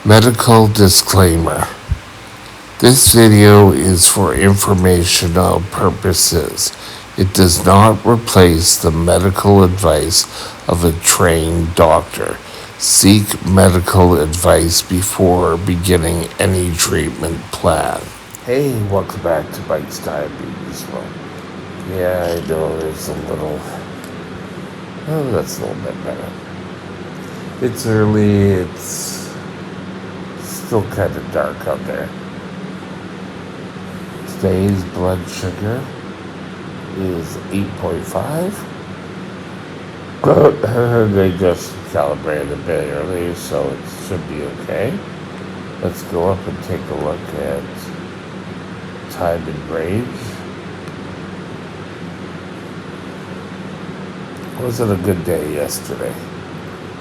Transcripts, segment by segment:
Medical disclaimer. This video is for informational purposes. It does not replace the medical advice of a trained doctor. Seek medical advice before beginning any treatment plan. Hey, welcome back to Mike's Diabetes Well, yeah, I know there's a little... Oh, that's a little bit better. It's early, it's still kind of dark out there. Today's blood sugar is 8.5. They just calibrated a bit early, so it should be okay. Let's go up and take a look at time and range. Wasn't a good day yesterday.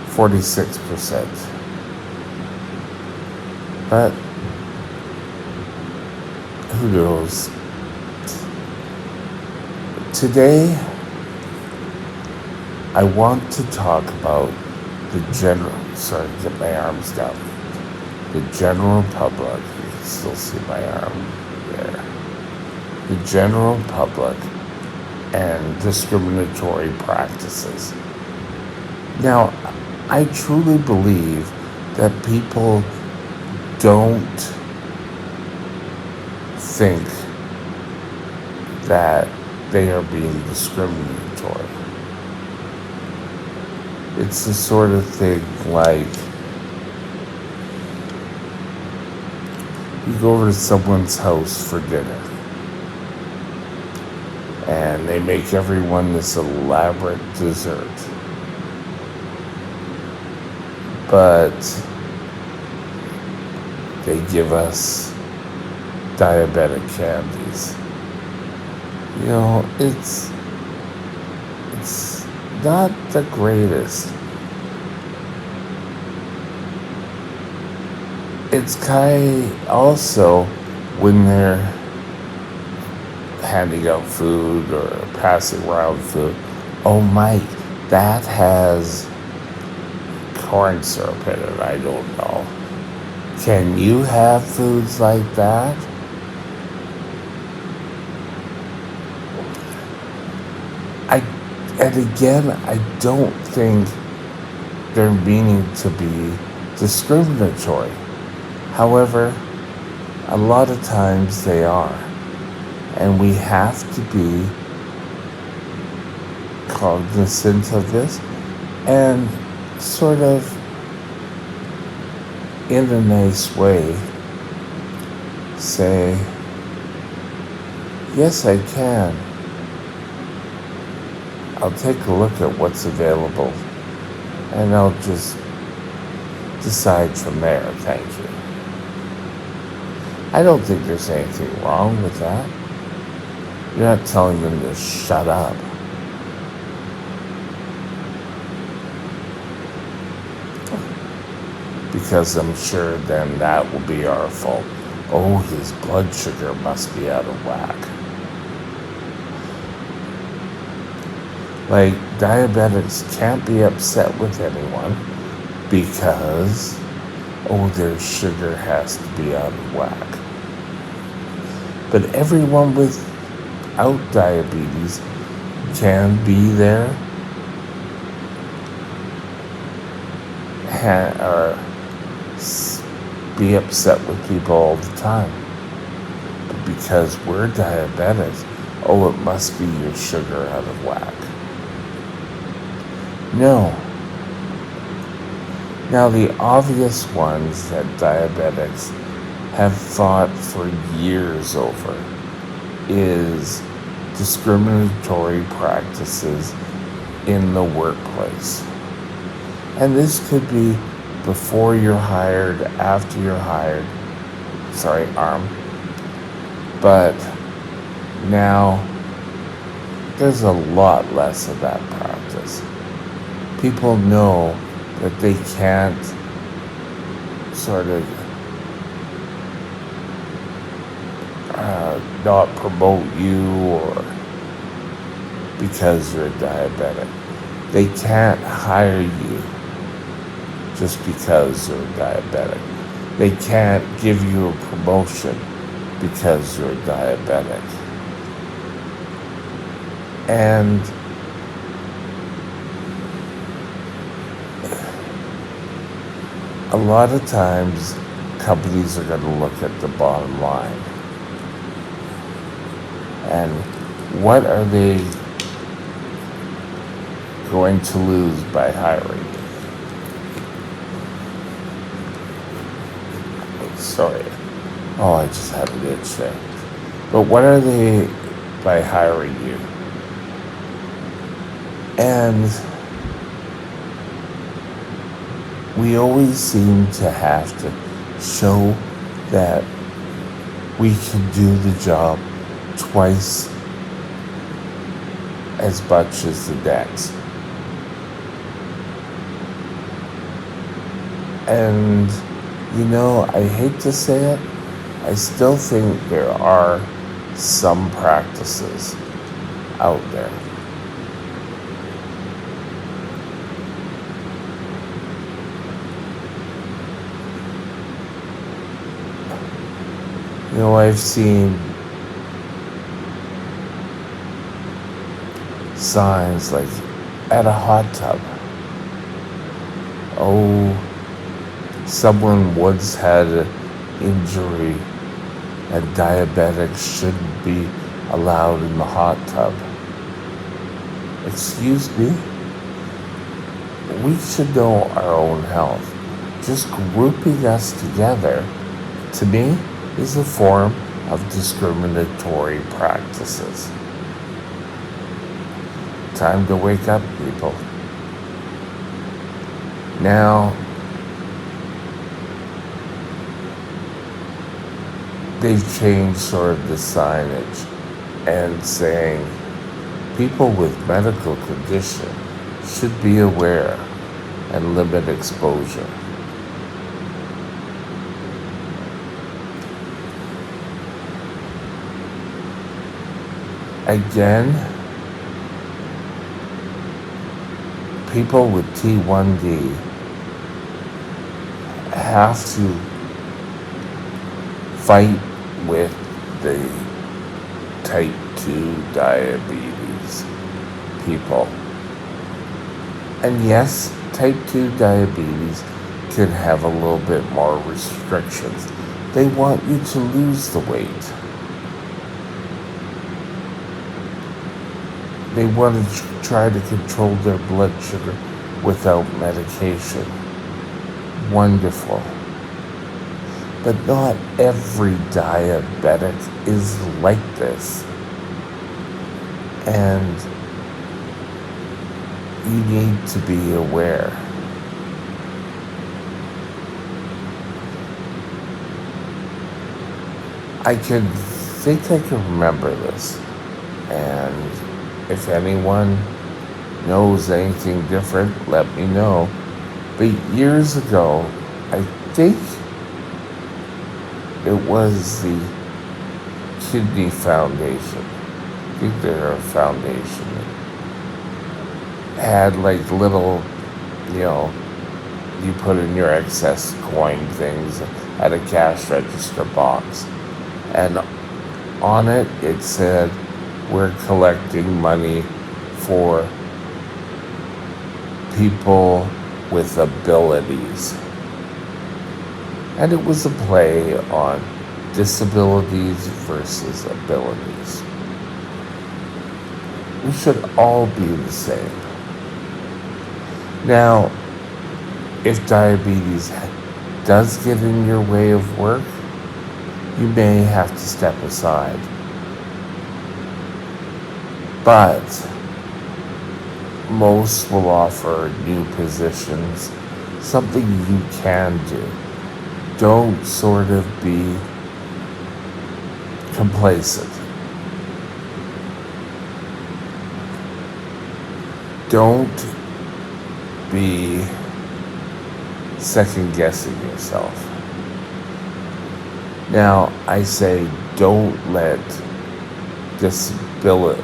46%. But who knows? Today, I want to talk about get my arms down. The general public, you can still see my arm there. The general public and discriminatory practices. Now, I truly believe that people don't think that they are being discriminatory. It's the sort of thing like you go over to someone's house for dinner and they make everyone this elaborate dessert. But they give us diabetic candies. You know, it's not the greatest. It's also when they're handing out food or passing around food. Oh, Mike, that has corn syrup in it. I don't know. Can you have foods like that? I don't think they're meaning to be discriminatory. However, a lot of times they are. And we have to be cognizant of this and sort of, in a nice way, say, yes, I can. I'll take a look at what's available and I'll just decide from there, thank you. I don't think there's anything wrong with that. You're not telling them to shut up. Because I'm sure then that will be our fault. Oh, his blood sugar must be out of whack. Like, diabetics can't be upset with anyone because, their sugar has to be out of whack. But everyone without diabetes can be there or be upset with people all the time. But because we're diabetics, it must be your sugar out of whack. No. Now, the obvious ones that diabetics have fought for years over is discriminatory practices in the workplace. And this could be before you're hired, after you're hired. Arm. But now, there's a lot less of that practice. People know that they can't not promote you or because you're a diabetic. They can't hire you just because you're diabetic. They can't give you a promotion because you're diabetic. And a lot of times, companies are going to look at the bottom line. And what are they going to lose by hiring you? Sorry. Oh, I just had an itch there. But what are they by hiring you? And we always seem to have to show that we can do the job twice as much as the next. And, I hate to say it, I still think there are some practices out there. I've seen signs like at a hot tub. Oh, someone once had an injury and diabetics shouldn't be allowed in the hot tub. Excuse me? We should know our own health. Just grouping us together, to me, is a form of discriminatory practices. Time to wake up, people. Now, they've changed sort of the signage and saying people with medical condition should be aware and limit exposure. Again, people with T1D have to fight with the type 2 diabetes people. And yes, type 2 diabetes can have a little bit more restrictions. They want you to lose the weight. They want to try to control their blood sugar without medication. Wonderful. But not every diabetic is like this. And you need to be aware. I think I can remember this. And if anyone knows anything different, let me know. But years ago, I think it was the Kidney Foundation. I think they're a foundation. Had like little, you put in your excess coin things at a cash register box. And on it, it said, we're collecting money for people with abilities. And it was a play on disabilities versus abilities. We should all be the same. Now, if diabetes does get in your way of work, you may have to step aside. But most will offer new positions, something you can do. Don't sort of be complacent. Don't be second guessing yourself. Now, I say don't let disability,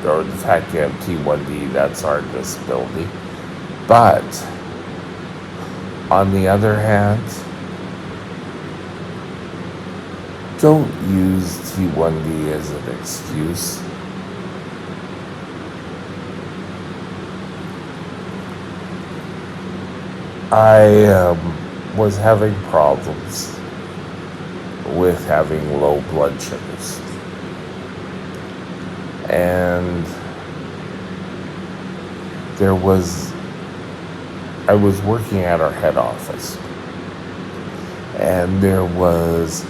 or the fact you have T1D, that's our disability. But, on the other hand, Don't use T1D as an excuse. I was having problems with having low blood sugars. And I was working at our head office, and there was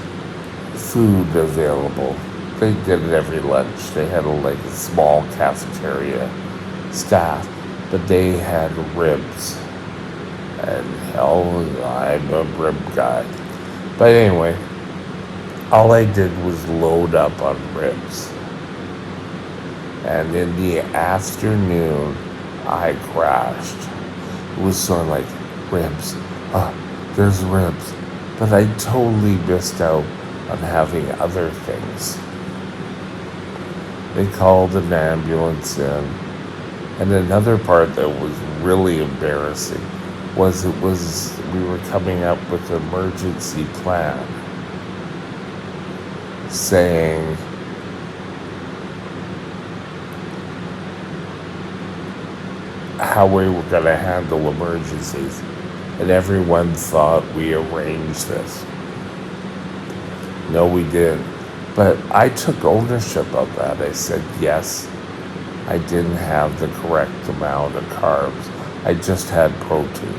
food available. They did it every lunch. They had a small cafeteria staff, but they had ribs. And hell, I'm a rib guy. But anyway, all I did was load up on ribs. And in the afternoon, I crashed. It was sort of like, ribs. There's ribs. But I totally missed out on having other things. They called an ambulance in. And another part that was really embarrassing was we were coming up with an emergency plan saying how we were going to handle emergencies. And everyone thought we arranged this. No, we didn't. But I took ownership of that. I said, yes, I didn't have the correct amount of carbs. I just had protein.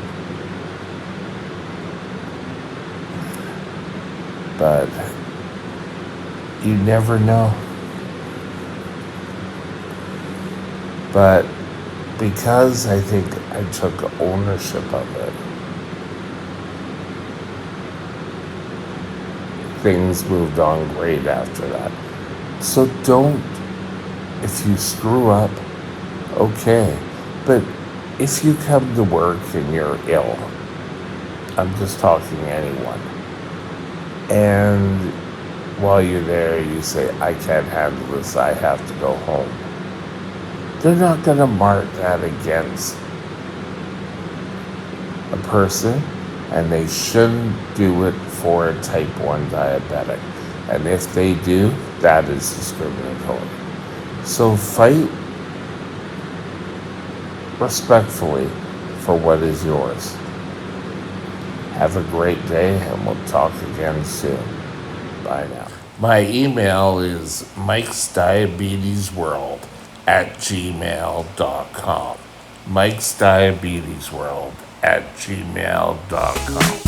But you never know. But because I think I took ownership of it, things moved on great after that. So if you screw up, okay. But if you come to work and you're ill, I'm just talking anyone, and while you're there you say, I can't handle this, I have to go home, they're not going to mark that against a person, and they shouldn't do it for a type 1 diabetic. And if they do, that is discriminatory. So fight respectfully for what is yours. Have a great day, and we'll talk again soon. Bye now. My email is mikesdiabetesworld@gmail.com. mikesdiabetesworld@gmail.com.